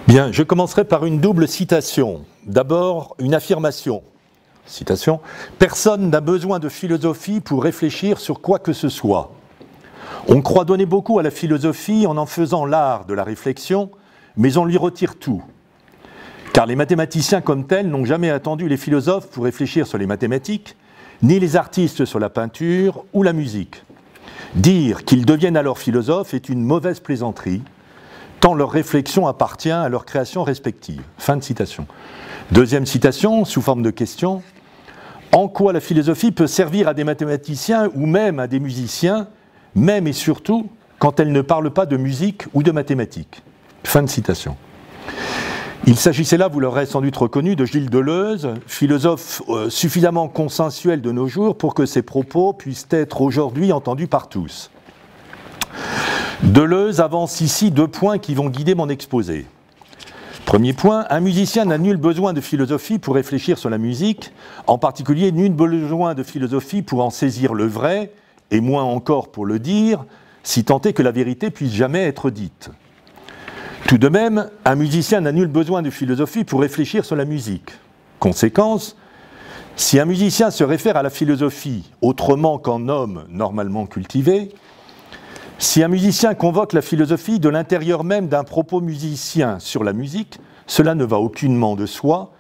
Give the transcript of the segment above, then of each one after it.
Bien, je commencerai par une double citation. D'abord, une affirmation. Citation. « Personne n'a besoin de philosophie pour réfléchir sur quoi que ce soit. On croit donner beaucoup à la philosophie en faisant l'art de la réflexion, mais on lui retire tout. Car les mathématiciens comme tels n'ont jamais attendu les philosophes pour réfléchir sur les mathématiques, ni les artistes sur la peinture ou la musique. Dire qu'ils deviennent alors philosophes est une mauvaise plaisanterie, tant leur réflexion appartient à leur création respective. » Fin de citation. Deuxième citation, sous forme de question. « En quoi la philosophie peut servir à des mathématiciens ou même à des musiciens, même et surtout quand elle ne parle pas de musique ou de mathématiques ?» Fin de citation. Il s'agissait là, vous l'aurez sans doute reconnu, de Gilles Deleuze, philosophe suffisamment consensuel de nos jours pour que ses propos puissent être aujourd'hui entendus par tous. Deleuze avance ici 2 points qui vont guider mon exposé. Premier point, un musicien n'a nul besoin de philosophie pour réfléchir sur la musique, en particulier nul besoin de philosophie pour en saisir le vrai, et moins encore pour le dire, si tant est que la vérité puisse jamais être dite. Tout de même, un musicien n'a nul besoin de philosophie pour réfléchir sur la musique. Conséquence, si un musicien se réfère à la philosophie autrement qu'en homme normalement cultivé, si un musicien convoque la philosophie de l'intérieur même d'un propos musicien sur la musique, cela ne va aucunement de soi,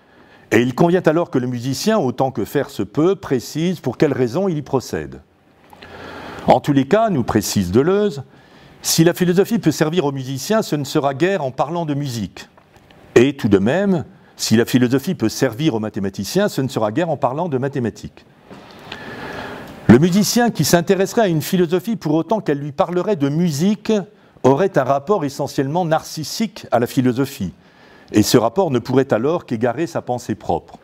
et il convient alors que le musicien, autant que faire se peut, précise pour quelles raisons il y procède. En tous les cas, nous précise Deleuze, si la philosophie peut servir aux musiciens, ce ne sera guère en parlant de musique. Et tout de même, si la philosophie peut servir aux mathématiciens, ce ne sera guère en parlant de mathématiques. Le musicien qui s'intéresserait à une philosophie pour autant qu'elle lui parlerait de musique aurait un rapport essentiellement narcissique à la philosophie, et ce rapport ne pourrait alors qu'égarer sa pensée propre.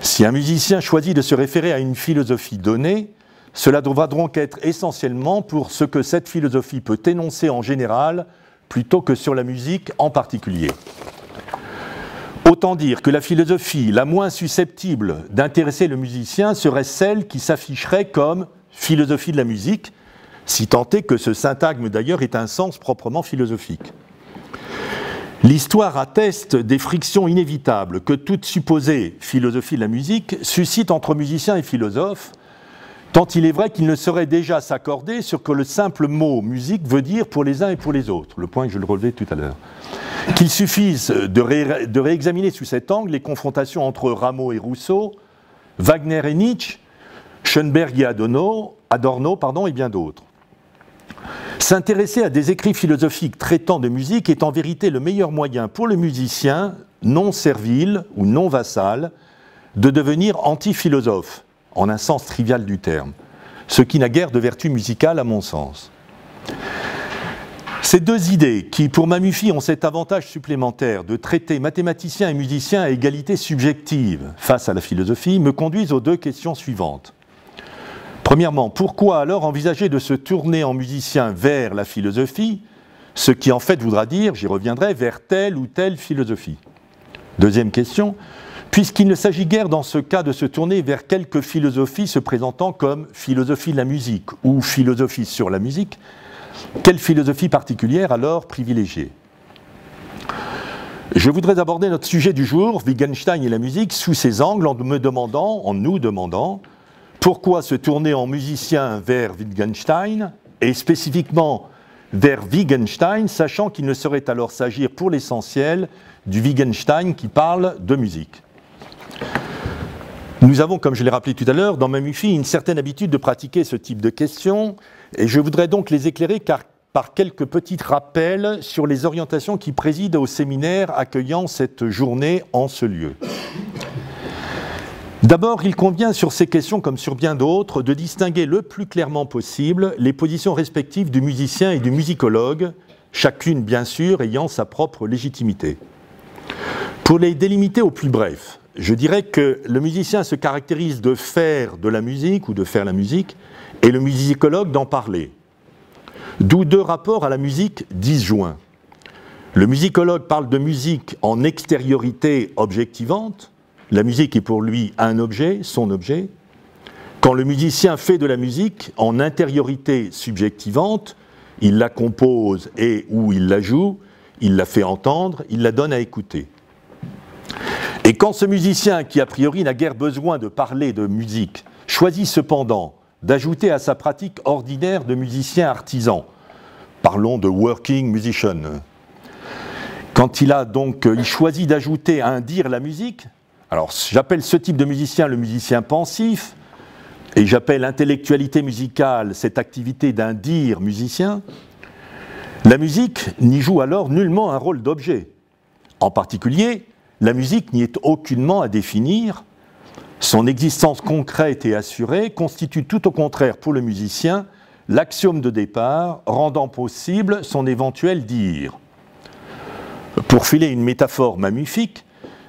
Si un musicien choisit de se référer à une philosophie donnée, cela devra donc être essentiellement pour ce que cette philosophie peut énoncer en général, plutôt que sur la musique en particulier. Autant dire que la philosophie la moins susceptible d'intéresser le musicien serait celle qui s'afficherait comme philosophie de la musique, si tant est que ce syntagme d'ailleurs ait un sens proprement philosophique. L'histoire atteste des frictions inévitables que toute supposée philosophie de la musique suscite entre musiciens et philosophes, tant il est vrai qu'il ne saurait déjà s'accorder sur ce que le simple mot musique veut dire pour les uns et pour les autres, le point que je le relevais tout à l'heure. Qu'il suffise de réexaminer sous cet angle les confrontations entre Rameau et Rousseau, Wagner et Nietzsche, Schoenberg et Adorno, et bien d'autres. S'intéresser à des écrits philosophiques traitant de musique est en vérité le meilleur moyen pour le musicien, non servile ou non vassal, de devenir anti-philosophe, en un sens trivial du terme, ce qui n'a guère de vertu musicale à mon sens. Ces 2 idées, qui pour Mamufy ont cet avantage supplémentaire de traiter mathématiciens et musiciens à égalité subjective face à la philosophie, me conduisent aux 2 questions suivantes. Premièrement, pourquoi alors envisager de se tourner en musicien vers la philosophie, ce qui en fait voudra dire, j'y reviendrai, vers telle ou telle philosophie. Deuxième question, puisqu'il ne s'agit guère dans ce cas de se tourner vers quelque philosophie se présentant comme philosophie de la musique ou philosophie sur la musique, quelle philosophie particulière alors privilégier? Je voudrais aborder notre sujet du jour, Wittgenstein et la musique, sous ces angles en nous demandant pourquoi se tourner en musicien vers Wittgenstein et spécifiquement vers Wittgenstein, sachant qu'il ne saurait alors s'agir pour l'essentiel du Wittgenstein qui parle de musique. Nous avons, comme je l'ai rappelé tout à l'heure, dans Mamufy, une certaine habitude de pratiquer ce type de questions, et je voudrais donc les éclairer par quelques petits rappels sur les orientations qui président au séminaire accueillant cette journée en ce lieu. D'abord, il convient sur ces questions, comme sur bien d'autres, de distinguer le plus clairement possible les positions respectives du musicien et du musicologue, chacune bien sûr ayant sa propre légitimité. Pour les délimiter au plus bref, je dirais que le musicien se caractérise de faire de la musique ou de faire la musique, et le musicologue d'en parler. D'où 2 rapports à la musique disjoints. Le musicologue parle de musique en extériorité objectivante, la musique est pour lui un objet, son objet. Quand le musicien fait de la musique en intériorité subjectivante, il la compose et ou il la joue, il la fait entendre, il la donne à écouter. Et quand ce musicien, qui a priori n'a guère besoin de parler de musique, choisit cependant d'ajouter à sa pratique ordinaire de musicien artisan, parlons de working musician, quand il choisit d'ajouter un dire la musique, alors j'appelle ce type de musicien le musicien pensif, et j'appelle intellectualité musicale cette activité d'un dire musicien, la musique n'y joue alors nullement un rôle d'objet. En particulier, la musique n'y est aucunement à définir. Son existence concrète et assurée constitue tout au contraire pour le musicien l'axiome de départ rendant possible son éventuel dire. Pour filer une métaphore mammuthique,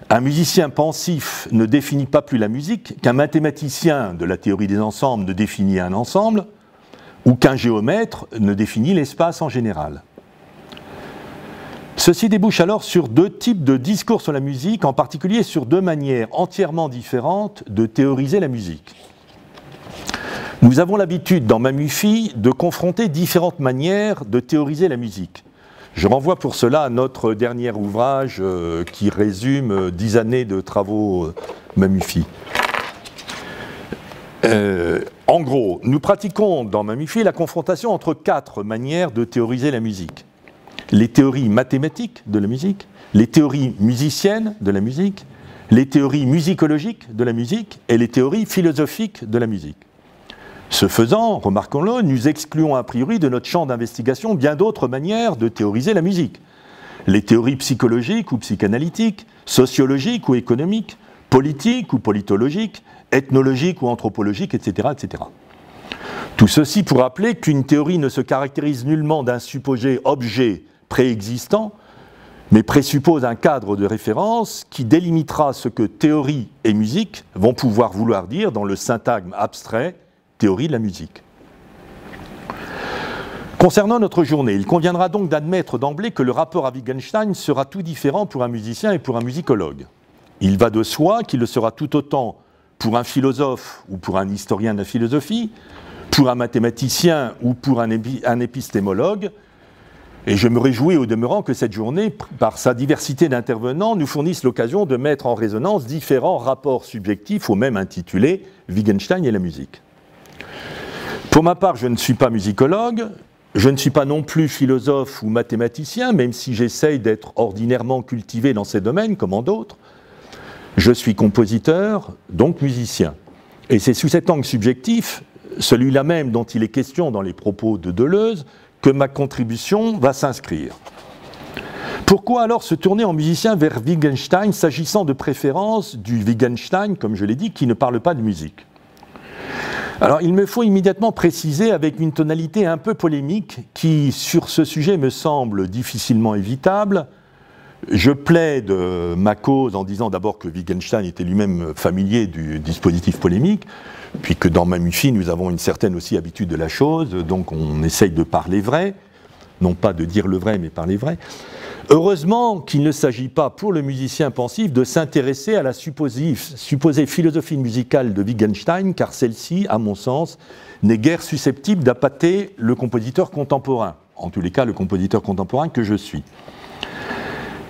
un musicien pensif ne définit pas plus la musique qu'un mathématicien de la théorie des ensembles ne définit un ensemble, ou qu'un géomètre ne définit l'espace en général. Ceci débouche alors sur deux types de discours sur la musique, en particulier sur deux manières entièrement différentes de théoriser la musique. Nous avons l'habitude dans Mamuffi de confronter différentes manières de théoriser la musique. Je renvoie pour cela à notre dernier ouvrage qui résume 10 années de travaux Mamuffi. En gros, nous pratiquons dans Mamuffi la confrontation entre 4 manières de théoriser la musique. Les théories mathématiques de la musique, les théories musiciennes de la musique, les théories musicologiques de la musique et les théories philosophiques de la musique. Ce faisant, remarquons-le, nous excluons a priori de notre champ d'investigation bien d'autres manières de théoriser la musique. Les théories psychologiques ou psychanalytiques, sociologiques ou économiques, politiques ou politologiques, ethnologiques ou anthropologiques, etc., etc. Tout ceci pour rappeler qu'une théorie ne se caractérise nullement d'un supposé objet préexistant, mais présuppose un cadre de référence qui délimitera ce que théorie et musique vont pouvoir vouloir dire dans le syntagme abstrait théorie de la musique. Concernant notre journée, il conviendra donc d'admettre d'emblée que le rapport à Wittgenstein sera tout différent pour un musicien et pour un musicologue. Il va de soi qu'il le sera tout autant pour un philosophe ou pour un historien de la philosophie, pour un mathématicien ou pour un épistémologue, et je me réjouis au demeurant que cette journée, par sa diversité d'intervenants, nous fournisse l'occasion de mettre en résonance différents rapports subjectifs au même intitulé « Wittgenstein et la musique ». Pour ma part, je ne suis pas musicologue, je ne suis pas non plus philosophe ou mathématicien, même si j'essaye d'être ordinairement cultivé dans ces domaines, comme en d'autres. Je suis compositeur, donc musicien. Et c'est sous cet angle subjectif, celui-là même dont il est question dans les propos de Deleuze, que ma contribution va s'inscrire. Pourquoi alors se tourner en musicien vers Wittgenstein, s'agissant de préférence du Wittgenstein, comme je l'ai dit, qui ne parle pas de musique ? Alors, il me faut immédiatement préciser avec une tonalité un peu polémique qui, sur ce sujet, me semble difficilement évitable. Je plaide ma cause en disant d'abord que Wittgenstein était lui-même familier du dispositif polémique, puis que dans Mamuffi, nous avons une certaine aussi habitude de la chose, donc on essaye de parler vrai, non pas de dire le vrai, mais parler vrai. Heureusement qu'il ne s'agit pas pour le musicien pensif de s'intéresser à la supposée philosophie musicale de Wittgenstein, car celle-ci, à mon sens, n'est guère susceptible d'appâter le compositeur contemporain, en tous les cas le compositeur contemporain que je suis.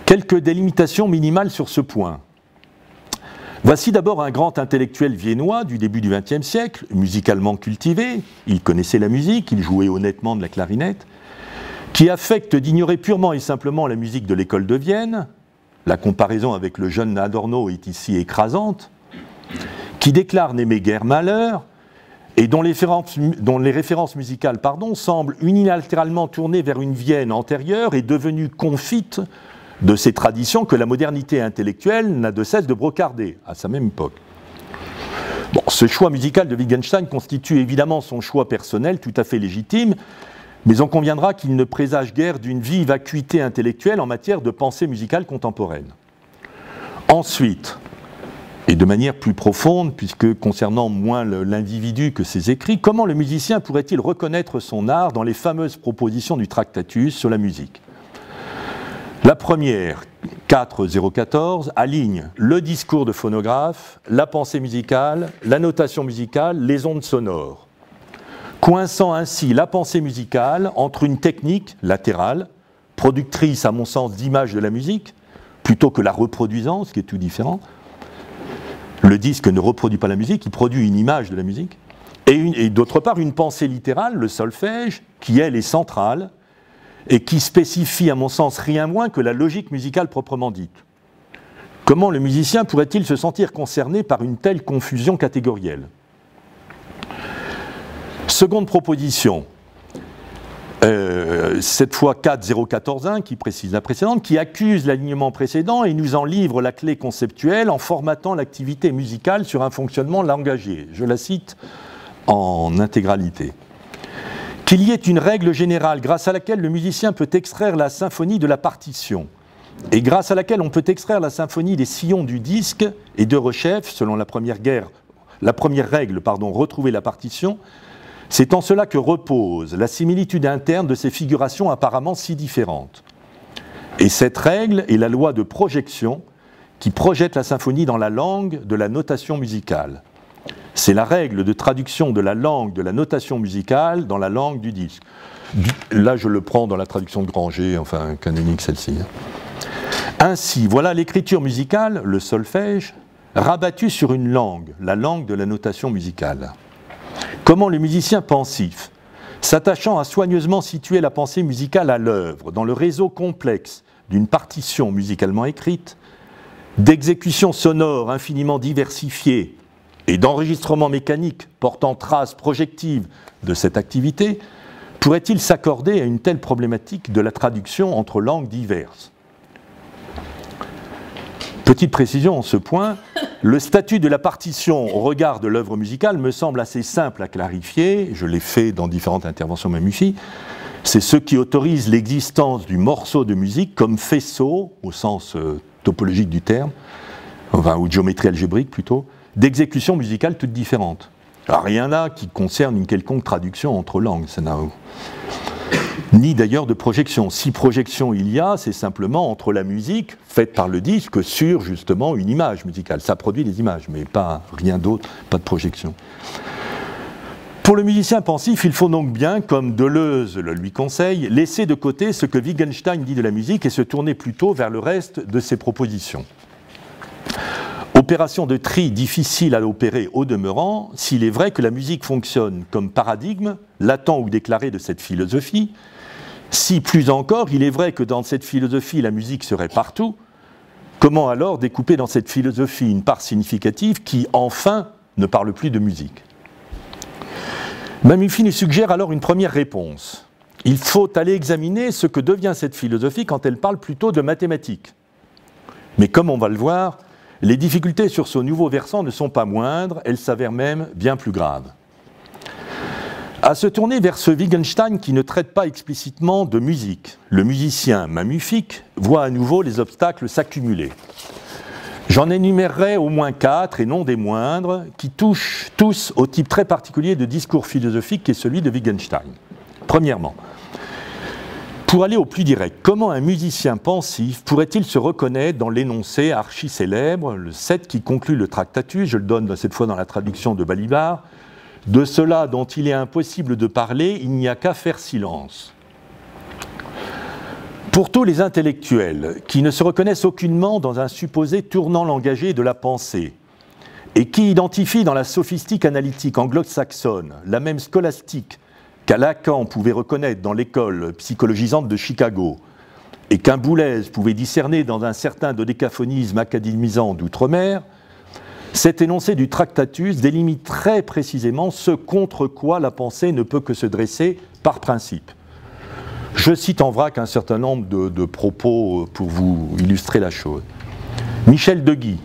Quelques délimitations minimales sur ce point. Voici d'abord un grand intellectuel viennois du début du XXe siècle, musicalement cultivé, il connaissait la musique, il jouait honnêtement de la clarinette, qui affecte d'ignorer purement et simplement la musique de l'école de Vienne, la comparaison avec le jeune Adorno est ici écrasante, qui déclare n'aimer guère malheur, et dont les références musicales semblent unilatéralement tournées vers une Vienne antérieure et devenue confite de ces traditions que la modernité intellectuelle n'a de cesse de brocarder à sa même époque. Bon, ce choix musical de Wittgenstein constitue évidemment son choix personnel tout à fait légitime, mais on conviendra qu'il ne présage guère d'une vive acuité intellectuelle en matière de pensée musicale contemporaine. Ensuite, et de manière plus profonde, puisque concernant moins l'individu que ses écrits, comment le musicien pourrait-il reconnaître son art dans les fameuses propositions du Tractatus sur la musique ? La première, 4.014, aligne le discours de phonographe, la pensée musicale, la notation musicale, les ondes sonores, coinçant ainsi la pensée musicale entre une technique latérale, productrice, à mon sens, d'image de la musique, plutôt que la reproduisant, ce qui est tout différent. Le disque ne reproduit pas la musique, il produit une image de la musique. Et d'autre part, une pensée littérale, le solfège, qui, elle, est centrale, et qui spécifie, à mon sens, rien moins que la logique musicale proprement dite. Comment le musicien pourrait-il se sentir concerné par une telle confusion catégorielle ? Seconde proposition, cette fois 4.0.14.1, qui précise la précédente, qui accuse l'alignement précédent et nous en livre la clé conceptuelle en formatant l'activité musicale sur un fonctionnement langagier. Je la cite en intégralité. Qu'il y ait une règle générale grâce à laquelle le musicien peut extraire la symphonie de la partition, et grâce à laquelle on peut extraire la symphonie des sillons du disque, et de rechef, selon la première règle, retrouver la partition, c'est en cela que repose la similitude interne de ces figurations apparemment si différentes. Et cette règle est la loi de projection qui projette la symphonie dans la langue de la notation musicale. C'est la règle de traduction de la langue de la notation musicale dans la langue du disque. Là, je le prends dans la traduction de Granger, enfin canonique celle-ci. Ainsi, voilà l'écriture musicale, le solfège, rabattue sur une langue, la langue de la notation musicale. Comment le musicien pensif, s'attachant à soigneusement situer la pensée musicale à l'œuvre, dans le réseau complexe d'une partition musicalement écrite, d'exécutions sonores infiniment diversifiées et d'enregistrements mécaniques portant trace projective de cette activité, pourrait-il s'accorder à une telle problématique de la traduction entre langues diverses ? Petite précision en ce point, le statut de la partition au regard de l'œuvre musicale me semble assez simple à clarifier, je l'ai fait dans différentes interventions même ici, c'est ce qui autorise l'existence du morceau de musique comme faisceau, au sens topologique du terme, ou géométrie algébrique plutôt, d'exécutions musicales toutes différentes. Alors, rien là qui concerne une quelconque traduction entre langues, ça n'a ni d'ailleurs de projection. Si projection il y a, c'est simplement entre la musique faite par le disque sur justement une image musicale. Ça produit des images, mais pas rien d'autre, pas de projection. Pour le musicien pensif, il faut donc bien, comme Deleuze le lui conseille, laisser de côté ce que Wittgenstein dit de la musique et se tourner plutôt vers le reste de ses propositions. Opération de tri difficile à opérer au demeurant, s'il est vrai que la musique fonctionne comme paradigme, latent ou déclaré de cette philosophie, si plus encore il est vrai que dans cette philosophie la musique serait partout, comment alors découper dans cette philosophie une part significative qui, enfin, ne parle plus de musique ? Mamuffy nous suggère alors une première réponse. Il faut aller examiner ce que devient cette philosophie quand elle parle plutôt de mathématiques. Mais comme on va le voir, les difficultés sur ce nouveau versant ne sont pas moindres, elles s'avèrent même bien plus graves. À se tourner vers ce Wittgenstein qui ne traite pas explicitement de musique, le musicien mamuffique voit à nouveau les obstacles s'accumuler. J'en énumérerai au moins 4, et non des moindres, qui touchent tous au type très particulier de discours philosophique qui est celui de Wittgenstein. Premièrement, pour aller au plus direct, comment un musicien pensif pourrait-il se reconnaître dans l'énoncé archi-célèbre, le 7 qui conclut le Tractatus, je le donne cette fois dans la traduction de Balibar, de cela dont il est impossible de parler, il n'y a qu'à faire silence. Pour tous les intellectuels qui ne se reconnaissent aucunement dans un supposé tournant langagier de la pensée et qui identifient dans la sophistique analytique anglo-saxonne la même scolastique qu'un Lacan pouvait reconnaître dans l'école psychologisante de Chicago et qu'un Boulez pouvait discerner dans un certain dodécaphonisme académisant d'outre-mer, cet énoncé du Tractatus délimite très précisément ce contre quoi la pensée ne peut que se dresser par principe. Je cite en vrac un certain nombre de propos pour vous illustrer la chose. Michel Deguy,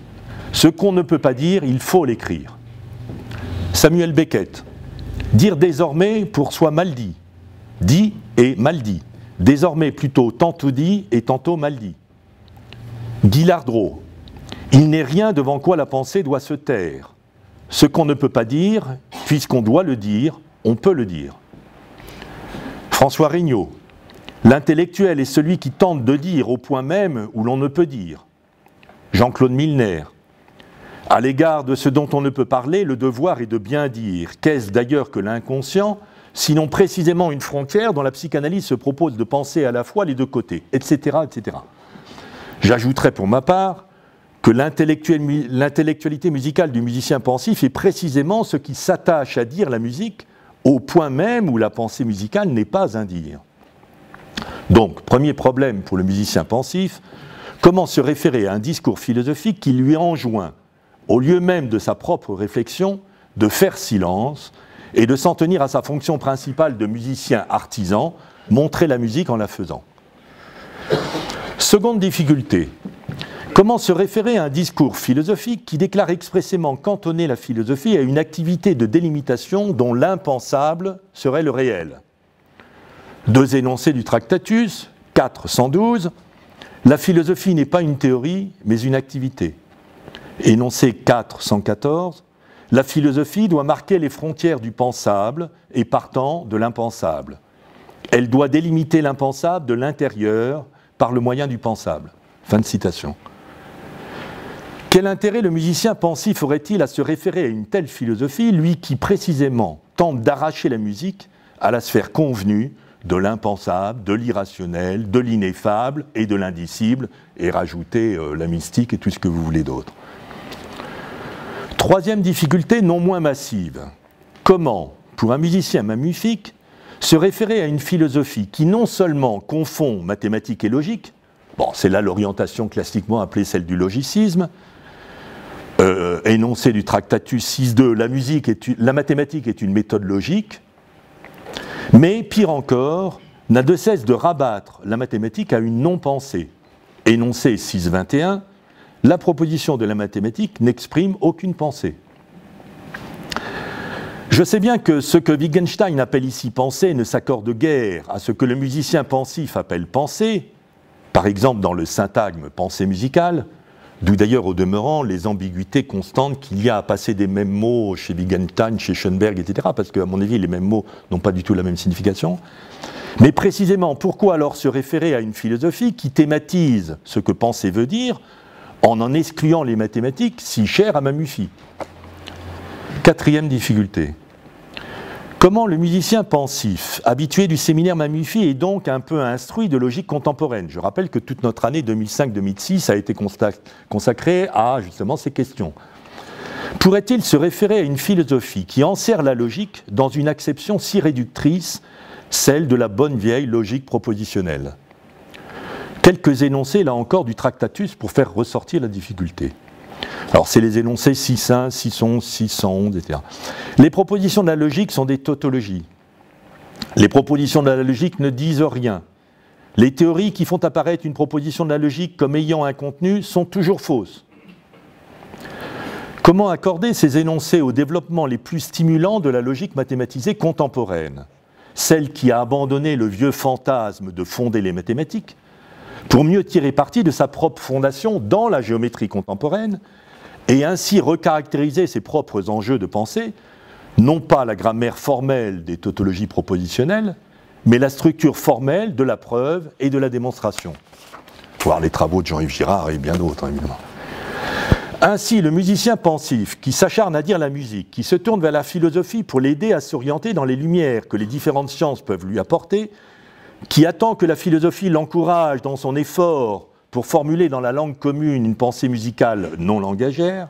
ce qu'on ne peut pas dire, il faut l'écrire. Samuel Beckett, dire désormais pour soi mal dit, dit et mal dit, désormais plutôt tantôt dit et tantôt mal dit. Guy Lardreau, il n'est rien devant quoi la pensée doit se taire. Ce qu'on ne peut pas dire, puisqu'on doit le dire, on peut le dire. François Regnault, l'intellectuel est celui qui tente de dire au point même où l'on ne peut dire. Jean-Claude Milner, à l'égard de ce dont on ne peut parler, le devoir est de bien dire. Qu'est-ce d'ailleurs que l'inconscient, sinon précisément une frontière dont la psychanalyse se propose de penser à la fois les deux côtés, etc. etc. J'ajouterai pour ma part que l'intellectualité musicale du musicien pensif est précisément ce qui s'attache à dire la musique au point même où la pensée musicale n'est pas un dire. Donc, premier problème pour le musicien pensif, comment se référer à un discours philosophique qui lui enjoint, au lieu même de sa propre réflexion, de faire silence et de s'en tenir à sa fonction principale de musicien artisan, montrer la musique en la faisant. Seconde difficulté, comment se référer à un discours philosophique qui déclare expressément cantonner la philosophie à une activité de délimitation dont l'impensable serait le réel? Deux énoncés du Tractatus, 4.112, la philosophie n'est pas une théorie, mais une activité. Énoncé 4.114, la philosophie doit marquer les frontières du pensable et partant de l'impensable. Elle doit délimiter l'impensable de l'intérieur par le moyen du pensable. Fin de citation. Quel intérêt le musicien pensif aurait-il à se référer à une telle philosophie, lui qui précisément tente d'arracher la musique à la sphère convenue de l'impensable, de l'irrationnel, de l'ineffable et de l'indicible, et rajouter la mystique et tout ce que vous voulez d'autre. Troisième difficulté, non moins massive. Comment, pour un musicien magnifique, se référer à une philosophie qui non seulement confond mathématiques et logique, bon, c'est là l'orientation classiquement appelée celle du logicisme, énoncé du Tractatus 6.2, la mathématique est une méthode logique, mais, pire encore, n'a de cesse de rabattre la mathématique à une non-pensée. Énoncé 6.21, la proposition de la mathématique n'exprime aucune pensée. Je sais bien que ce que Wittgenstein appelle ici pensée ne s'accorde guère à ce que le musicien pensif appelle pensée, par exemple dans le syntagme pensée musicale, d'où d'ailleurs au demeurant les ambiguïtés constantes qu'il y a à passer des mêmes mots chez Wittgenstein, chez Schoenberg, etc., parce qu'à mon avis les mêmes mots n'ont pas du tout la même signification. Mais précisément, pourquoi alors se référer à une philosophie qui thématise ce que penser veut dire, en excluant les mathématiques si chères à Mamufy? Quatrième difficulté. Comment le musicien pensif, habitué du séminaire Mamufy, est donc un peu instruit de logique contemporaine? Je rappelle que toute notre année 2005-2006 a été consacrée à justement ces questions. Pourrait-il se référer à une philosophie qui enserre la logique dans une acception si réductrice, celle de la bonne vieille logique propositionnelle? Quelques énoncés, là encore, du Tractatus pour faire ressortir la difficulté. Alors, c'est les énoncés 6.1, 6.11, 611, etc. Les propositions de la logique sont des tautologies. Les propositions de la logique ne disent rien. Les théories qui font apparaître une proposition de la logique comme ayant un contenu sont toujours fausses. Comment accorder ces énoncés aux développements les plus stimulants de la logique mathématisée contemporaine, celle qui a abandonné le vieux fantasme de fonder les mathématiques, pour mieux tirer parti de sa propre fondation dans la géométrie contemporaine et ainsi recaractériser ses propres enjeux de pensée, non pas la grammaire formelle des tautologies propositionnelles, mais la structure formelle de la preuve et de la démonstration. Voir les travaux de Jean-Yves Girard et bien d'autres, évidemment. Ainsi, le musicien pensif qui s'acharne à dire la musique, qui se tourne vers la philosophie pour l'aider à s'orienter dans les lumières que les différentes sciences peuvent lui apporter, qui attend que la philosophie l'encourage dans son effort pour formuler dans la langue commune une pensée musicale non langagère,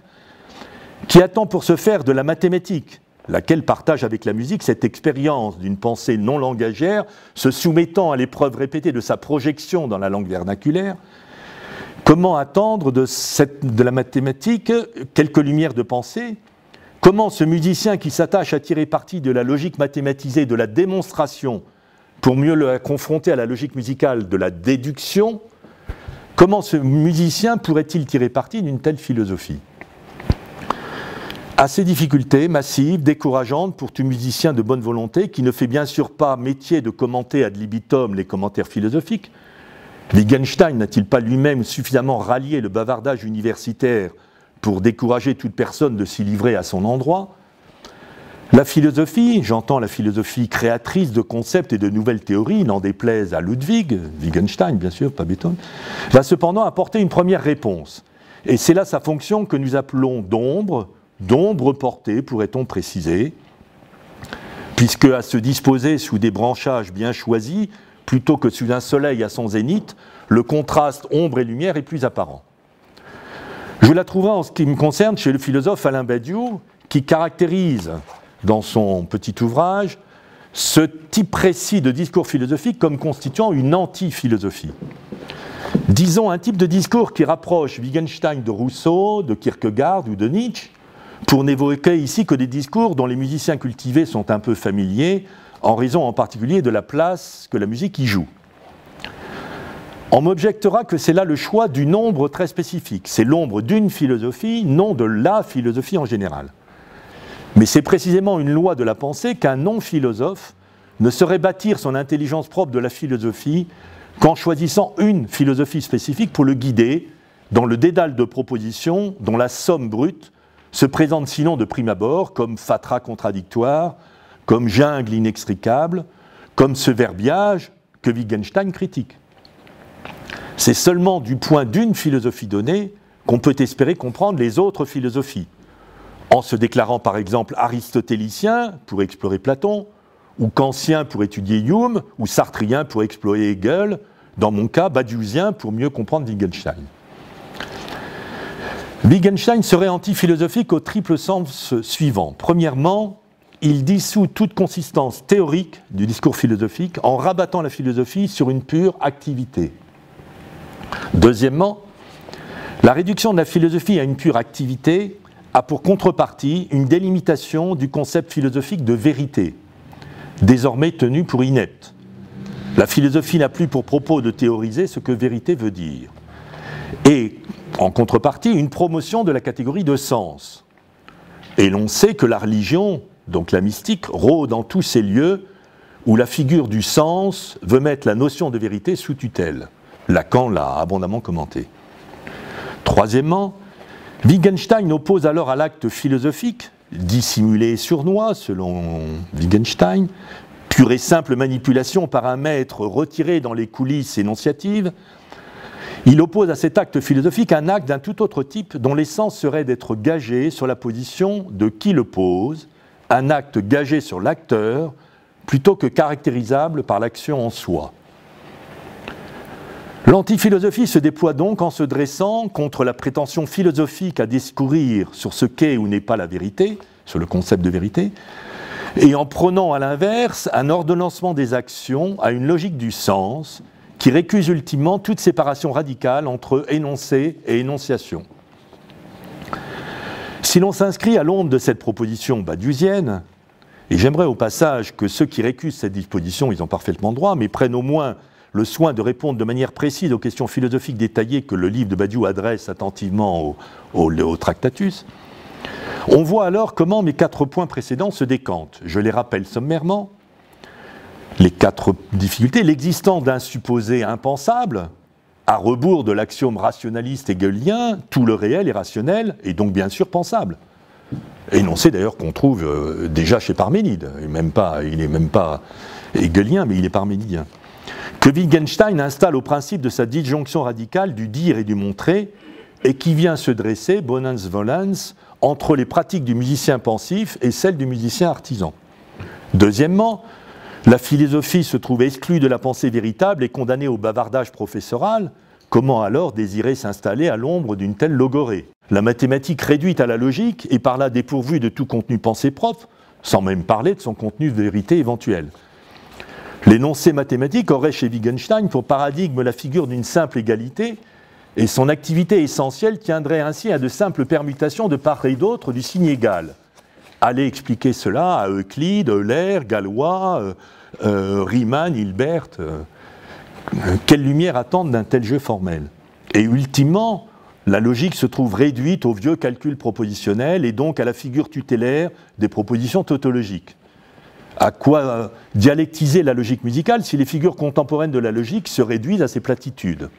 qui attend pour ce faire de la mathématique, laquelle partage avec la musique cette expérience d'une pensée non langagère, se soumettant à l'épreuve répétée de sa projection dans la langue vernaculaire. Comment attendre de la mathématique quelques lumières de pensée? Comment ce musicien qui s'attache à tirer parti de la logique mathématisée de la démonstration pour mieux le confronter à la logique musicale de la déduction, comment ce musicien pourrait-il tirer parti d'une telle philosophie? À ces difficultés massives, décourageantes pour tout musicien de bonne volonté, qui ne fait bien sûr pas métier de commenter ad libitum les commentaires philosophiques, Wittgenstein n'a-t-il pas lui-même suffisamment rallié le bavardage universitaire pour décourager toute personne de s'y livrer à son endroit? La philosophie, j'entends la philosophie créatrice de concepts et de nouvelles théories, n'en déplaise à Ludwig, Wittgenstein bien sûr, pas Beethoven, va cependant apporter une première réponse. Et c'est là sa fonction que nous appelons d'ombre portée, pourrait-on préciser, puisque à se disposer sous des branchages bien choisis, plutôt que sous un soleil à son zénith, le contraste ombre et lumière est plus apparent. Je la trouverai en ce qui me concerne chez le philosophe Alain Badiou, qui caractérise dans son petit ouvrage ce type précis de discours philosophique comme constituant une anti-philosophie. Disons un type de discours qui rapproche Wittgenstein de Rousseau, de Kierkegaard ou de Nietzsche, pour n'évoquer ici que des discours dont les musiciens cultivés sont un peu familiers, en raison en particulier de la place que la musique y joue. On m'objectera que c'est là le choix d'une ombre très spécifique. C'est l'ombre d'une philosophie, non de la philosophie en général. Mais c'est précisément une loi de la pensée qu'un non-philosophe ne saurait bâtir son intelligence propre de la philosophie qu'en choisissant une philosophie spécifique pour le guider dans le dédale de propositions dont la somme brute se présente sinon de prime abord comme fatras contradictoire, comme jungle inextricable, comme ce verbiage que Wittgenstein critique. C'est seulement du point d'une philosophie donnée qu'on peut espérer comprendre les autres philosophies, en se déclarant par exemple aristotélicien pour explorer Platon, ou kantien pour étudier Hume, ou sartrien pour explorer Hegel, dans mon cas badiusien pour mieux comprendre Wittgenstein. Wittgenstein serait anti-philosophique au triple sens suivant. Premièrement, il dissout toute consistance théorique du discours philosophique en rabattant la philosophie sur une pure activité. Deuxièmement, la réduction de la philosophie à une pure activité a pour contrepartie une délimitation du concept philosophique de vérité, désormais tenu pour inepte. La philosophie n'a plus pour propos de théoriser ce que vérité veut dire. Et, en contrepartie, une promotion de la catégorie de sens. Et l'on sait que la religion, donc la mystique, rôde dans tous ces lieux où la figure du sens veut mettre la notion de vérité sous tutelle. Lacan l'a abondamment commenté. Troisièmement, Wittgenstein oppose alors à l'acte philosophique, dissimulé et sournois selon Wittgenstein, pure et simple manipulation par un maître retiré dans les coulisses énonciatives, il oppose à cet acte philosophique un acte d'un tout autre type dont l'essence serait d'être gagé sur la position de qui le pose, un acte gagé sur l'acteur plutôt que caractérisable par l'action en soi. L'antiphilosophie se déploie donc en se dressant contre la prétention philosophique à discourir sur ce qu'est ou n'est pas la vérité, sur le concept de vérité, et en prenant à l'inverse un ordonnancement des actions à une logique du sens qui récuse ultimement toute séparation radicale entre énoncé et énonciation. Si l'on s'inscrit à l'ombre de cette proposition badiousienne, et j'aimerais au passage que ceux qui récusent cette disposition, ils ont parfaitement droit, mais prennent au moins le soin de répondre de manière précise aux questions philosophiques détaillées que le livre de Badiou adresse attentivement au Tractatus, on voit alors comment mes 4 points précédents se décantent. Je les rappelle sommairement. Les 4 difficultés, l'existence d'un supposé impensable, à rebours de l'axiome rationaliste hegelien, tout le réel est rationnel et donc bien sûr pensable. Énoncé d'ailleurs qu'on trouve déjà chez Parménide. Il n'est même pas hegelien, mais il est parménidien. Que Wittgenstein installe au principe de sa disjonction radicale du dire et du montrer, et qui vient se dresser, bonens volens, entre les pratiques du musicien pensif et celles du musicien artisan. Deuxièmement, la philosophie se trouve exclue de la pensée véritable et condamnée au bavardage professoral. Comment alors désirer s'installer à l'ombre d'une telle logorée? La mathématique réduite à la logique et par là dépourvue de tout contenu pensée propre, sans même parler de son contenu de vérité éventuelle. L'énoncé mathématique aurait chez Wittgenstein pour paradigme la figure d'une simple égalité, et son activité essentielle tiendrait ainsi à de simples permutations de part et d'autre du signe égal. Allez expliquer cela à Euclide, Euler, Galois, Riemann, Hilbert. Quelle lumière attendre d'un tel jeu formel? Et ultimement, la logique se trouve réduite au vieux calcul propositionnel et donc à la figure tutélaire des propositions tautologiques. À quoi dialectiser la logique musicale si les figures contemporaines de la logique se réduisent à ces platitudes?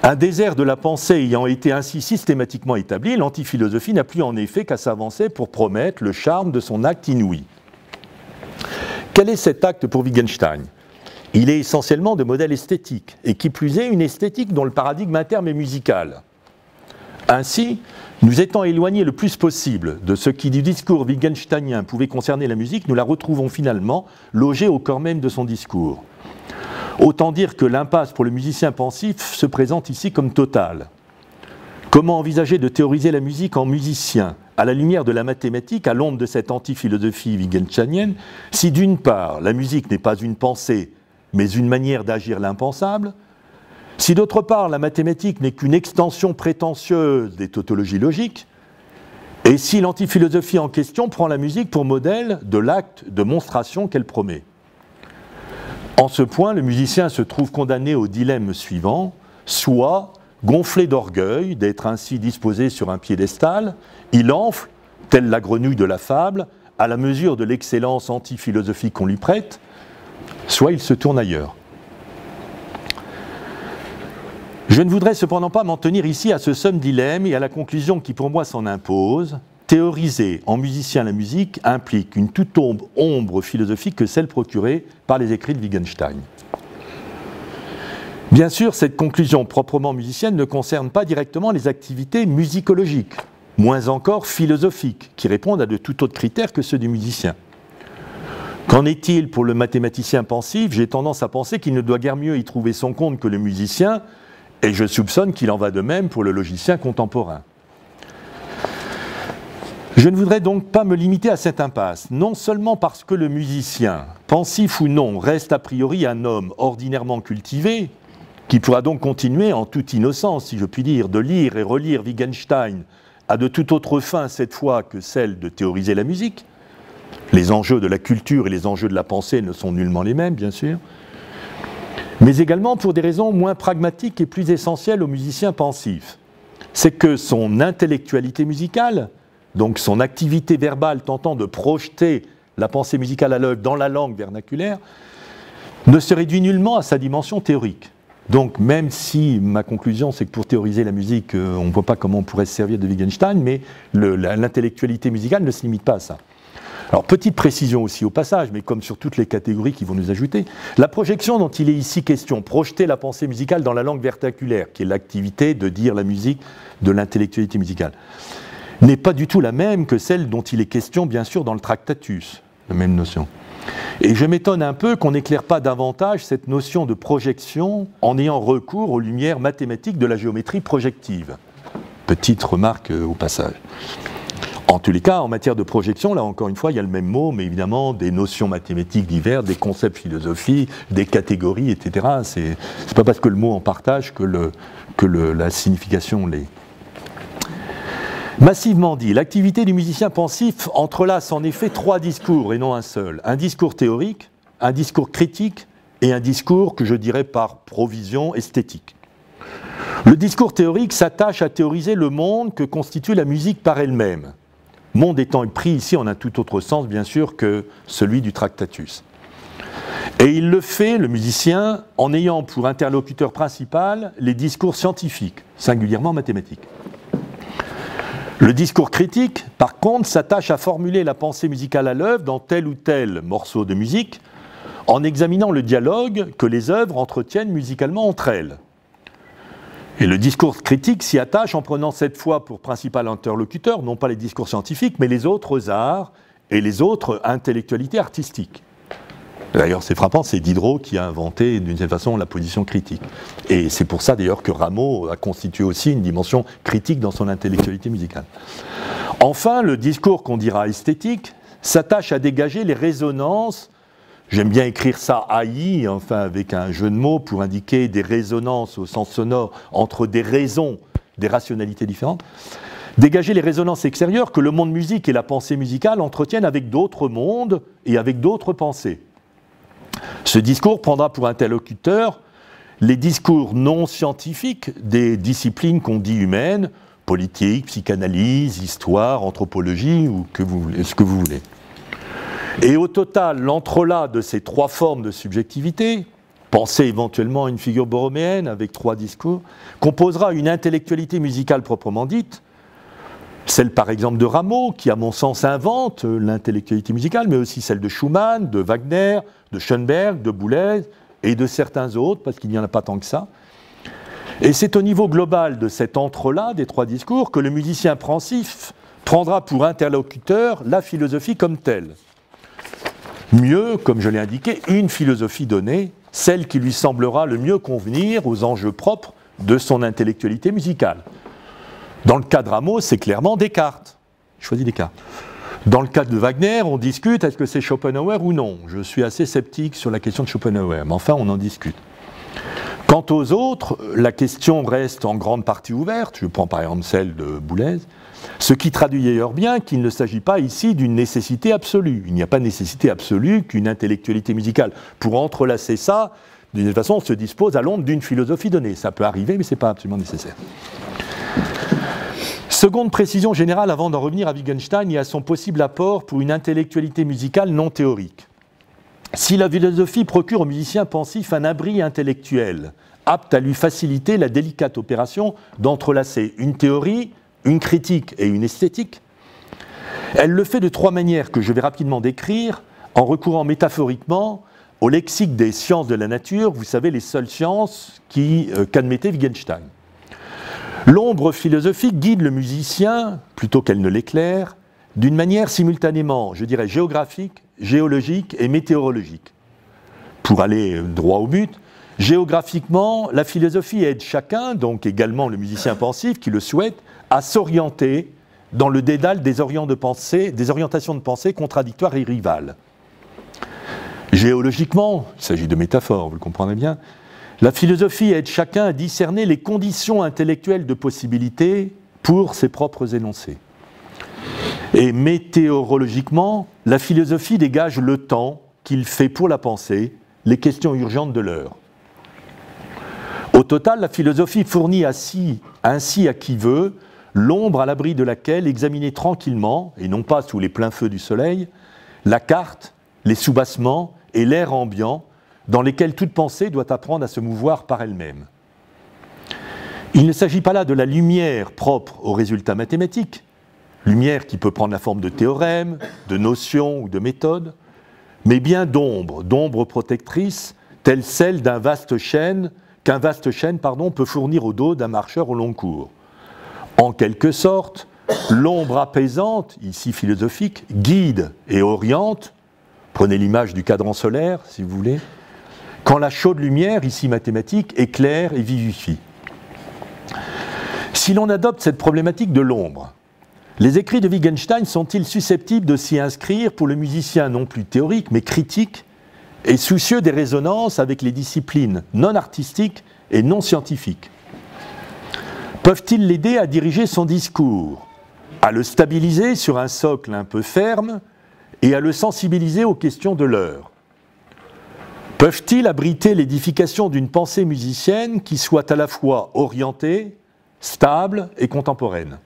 Un désert de la pensée ayant été ainsi systématiquement établi, l'antiphilosophie n'a plus en effet qu'à s'avancer pour promettre le charme de son acte inouï. Quel est cet acte pour Wittgenstein? Il est essentiellement de modèle esthétique, et qui plus est une esthétique dont le paradigme interne est musical. Ainsi, nous étant éloignés le plus possible de ce qui du discours wittgensteinien pouvait concerner la musique, nous la retrouvons finalement logée au corps même de son discours. Autant dire que l'impasse pour le musicien pensif se présente ici comme totale. Comment envisager de théoriser la musique en musicien, à la lumière de la mathématique, à l'ombre de cette anti-philosophie wittgensteinienne, si d'une part, la musique n'est pas une pensée, mais une manière d'agir l'impensable, si d'autre part, la mathématique n'est qu'une extension prétentieuse des tautologies logiques, et si l'antiphilosophie en question prend la musique pour modèle de l'acte de monstration qu'elle promet. En ce point, le musicien se trouve condamné au dilemme suivant, soit, gonflé d'orgueil d'être ainsi disposé sur un piédestal, il enfle, telle la grenouille de la fable, à la mesure de l'excellence antiphilosophique qu'on lui prête, soit il se tourne ailleurs. Je ne voudrais cependant pas m'en tenir ici à ce somme dilemme et à la conclusion qui pour moi s'en impose. Théoriser en musicien la musique implique une toute ombre philosophique que celle procurée par les écrits de Wittgenstein. Bien sûr, cette conclusion proprement musicienne ne concerne pas directement les activités musicologiques, moins encore philosophiques, qui répondent à de tout autres critères que ceux du musicien. Qu'en est-il pour le mathématicien pensif? J'ai tendance à penser qu'il ne doit guère mieux y trouver son compte que le musicien, et je soupçonne qu'il en va de même pour le logicien contemporain. Je ne voudrais donc pas me limiter à cette impasse, non seulement parce que le musicien, pensif ou non, reste a priori un homme ordinairement cultivé, qui pourra donc continuer en toute innocence, si je puis dire, de lire et relire Wittgenstein à de toute autre fin cette fois que celle de théoriser la musique. Les enjeux de la culture et les enjeux de la pensée ne sont nullement les mêmes, bien sûr, mais également pour des raisons moins pragmatiques et plus essentielles aux musiciens pensifs. C'est que son intellectualité musicale, donc son activité verbale tentant de projeter la pensée musicale à l'œuvre dans la langue vernaculaire, ne se réduit nullement à sa dimension théorique. Donc même si ma conclusion c'est que pour théoriser la musique, on ne voit pas comment on pourrait se servir de Wittgenstein, mais l'intellectualité musicale ne se limite pas à ça. Alors, petite précision aussi au passage, mais comme sur toutes les catégories qui vont nous ajouter, la projection dont il est ici question, projeter la pensée musicale dans la langue vernaculaire, qui est l'activité de dire la musique de l'intellectualité musicale, n'est pas du tout la même que celle dont il est question, bien sûr, dans le Tractatus, la même notion. Et je m'étonne un peu qu'on n'éclaire pas davantage cette notion de projection en ayant recours aux lumières mathématiques de la géométrie projective. Petite remarque au passage. En tous les cas, en matière de projection, là encore une fois, il y a le même mot, mais évidemment des notions mathématiques diverses, des concepts philosophiques, des catégories, etc. C'est pas parce que le mot en partage que la signification l'est. Massivement dit, l'activité du musicien pensif entrelace en effet trois discours et non un seul. Un discours théorique, un discours critique et un discours que je dirais par provision esthétique. Le discours théorique s'attache à théoriser le monde que constitue la musique par elle-même. Monde étant pris ici en un tout autre sens, bien sûr, que celui du Tractatus. Et il le fait, le musicien, en ayant pour interlocuteur principal les discours scientifiques, singulièrement mathématiques. Le discours critique, par contre, s'attache à formuler la pensée musicale à l'œuvre dans tel ou tel morceau de musique, en examinant le dialogue que les œuvres entretiennent musicalement entre elles. Et le discours critique s'y attache en prenant cette fois pour principal interlocuteur, non pas les discours scientifiques, mais les autres arts et les autres intellectualités artistiques. D'ailleurs, c'est frappant, c'est Diderot qui a inventé d'une certaine façon la position critique. Et c'est pour ça d'ailleurs que Rameau a constitué aussi une dimension critique dans son intellectualité musicale. Enfin, le discours qu'on dira esthétique s'attache à dégager les résonances. J'aime bien écrire ça AI, enfin avec un jeu de mots pour indiquer des résonances au sens sonore entre des raisons, des rationalités différentes. Dégager les résonances extérieures que le monde musique et la pensée musicale entretiennent avec d'autres mondes et avec d'autres pensées. Ce discours prendra pour interlocuteur les discours non scientifiques des disciplines qu'on dit humaines, politique, psychanalyse, histoire, anthropologie ou ce que vous voulez. Et au total, l'entrelac de ces trois formes de subjectivité, penser éventuellement à une figure borroméenne avec trois discours, composera une intellectualité musicale proprement dite, celle par exemple de Rameau, qui à mon sens invente l'intellectualité musicale, mais aussi celle de Schumann, de Wagner, de Schoenberg, de Boulez et de certains autres, parce qu'il n'y en a pas tant que ça, Et c'est au niveau global de cet entre-là des trois discours que le musicien pensif prendra pour interlocuteur la philosophie comme telle. Mieux, comme je l'ai indiqué, une philosophie donnée, celle qui lui semblera le mieux convenir aux enjeux propres de son intellectualité musicale. Dans le cas de Rameau, c'est clairement Descartes. Je choisis Descartes. Dans le cas de Wagner, on discute, est-ce que c'est Schopenhauer ou non? Je suis assez sceptique sur la question de Schopenhauer, mais enfin, on en discute. Quant aux autres, la question reste en grande partie ouverte. Je prends par exemple celle de Boulez, ce qui traduit d'ailleurs bien qu'il ne s'agit pas ici d'une nécessité absolue. Il n'y a pas de nécessité absolue qu'une intellectualité musicale. Pour entrelacer ça, d'une façon, on se dispose à l'ombre d'une philosophie donnée. Ça peut arriver, mais ce n'est pas absolument nécessaire. Seconde précision générale avant d'en revenir à Wittgenstein et à son possible apport pour une intellectualité musicale non théorique. Si la philosophie procure au musicien pensif un abri intellectuel, apte à lui faciliter la délicate opération d'entrelacer une théorie, une critique et une esthétique, elle le fait de trois manières que je vais rapidement décrire en recourant métaphoriquement au lexique des sciences de la nature, vous savez, les seules sciences qu'admettait Wittgenstein. L'ombre philosophique guide le musicien, plutôt qu'elle ne l'éclaire, d'une manière simultanément, je dirais, géographique, géologique et météorologique. Pour aller droit au but, géographiquement, la philosophie aide chacun, donc également le musicien pensif qui le souhaite, à s'orienter dans le dédale des orientations de pensée contradictoires et rivales. Géologiquement, il s'agit de métaphores, vous le comprenez bien, la philosophie aide chacun à discerner les conditions intellectuelles de possibilité pour ses propres énoncés. Et météorologiquement, la philosophie dégage le temps qu'il fait pour la pensée, les questions urgentes de l'heure. Au total, la philosophie fournit ainsi à qui veut l'ombre à l'abri de laquelle examiner tranquillement, et non pas sous les pleins feux du soleil, la carte, les soubassements et l'air ambiant dans lesquels toute pensée doit apprendre à se mouvoir par elle-même. Il ne s'agit pas là de la lumière propre aux résultats mathématiques, lumière qui peut prendre la forme de théorèmes, de notions ou de méthodes, mais bien d'ombres protectrices, telles celles qu'un vaste chêne peut fournir au dos d'un marcheur au long cours. En quelque sorte, l'ombre apaisante, ici philosophique, guide et oriente, prenez l'image du cadran solaire, si vous voulez, quand la chaude lumière, ici mathématique, éclaire et vivifie. Si l'on adopte cette problématique de l'ombre, les écrits de Wittgenstein sont-ils susceptibles de s'y inscrire pour le musicien non plus théorique, mais critique, et soucieux des résonances avec les disciplines non artistiques et non scientifiques? Peuvent-ils l'aider à diriger son discours, à le stabiliser sur un socle un peu ferme et à le sensibiliser aux questions de l'heure? Peuvent-ils abriter l'édification d'une pensée musicienne qui soit à la fois orientée, stable et contemporaine?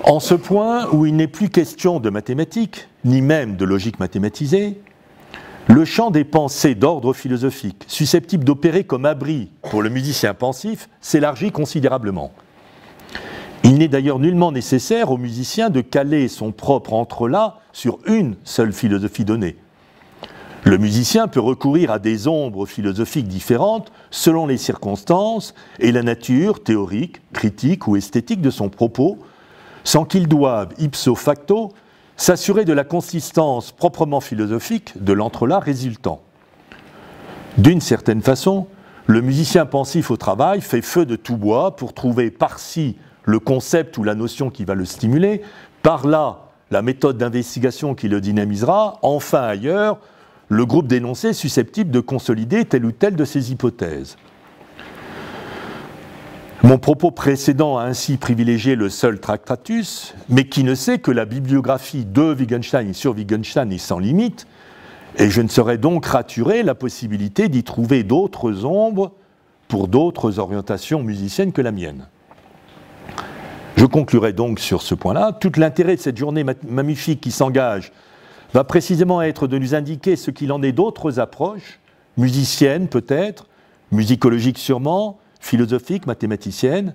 En ce point où il n'est plus question de mathématiques, ni même de logique mathématisée, le champ des pensées d'ordre philosophique, susceptible d'opérer comme abri pour le musicien pensif, s'élargit considérablement. Il n'est d'ailleurs nullement nécessaire au musicien de caler son propre entrelac sur une seule philosophie donnée. Le musicien peut recourir à des ombres philosophiques différentes selon les circonstances et la nature théorique, critique ou esthétique de son propos, sans qu'il doive, ipso facto, s'assurer de la consistance proprement philosophique de l'entrelac résultant. D'une certaine façon, le musicien pensif au travail fait feu de tout bois pour trouver par-ci le concept ou la notion qui va le stimuler, par-là la méthode d'investigation qui le dynamisera, enfin ailleurs, le groupe d'énoncés susceptible de consolider telle ou telle de ses hypothèses. Mon propos précédent a ainsi privilégié le seul Tractatus, mais qui ne sait que la bibliographie de Wittgenstein et sur Wittgenstein est sans limite, et je ne saurais donc raturer la possibilité d'y trouver d'autres ombres pour d'autres orientations musiciennes que la mienne. Je conclurai donc sur ce point-là. Tout l'intérêt de cette journée magnifique qui s'engage va précisément être de nous indiquer ce qu'il en est d'autres approches, musiciennes peut-être, musicologiques sûrement, philosophiques, mathématiciennes,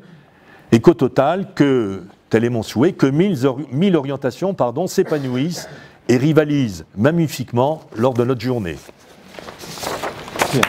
et qu'au total, tel est mon souhait, que 1000 orientations s'épanouissent et rivalisent magnifiquement lors de notre journée. Bien.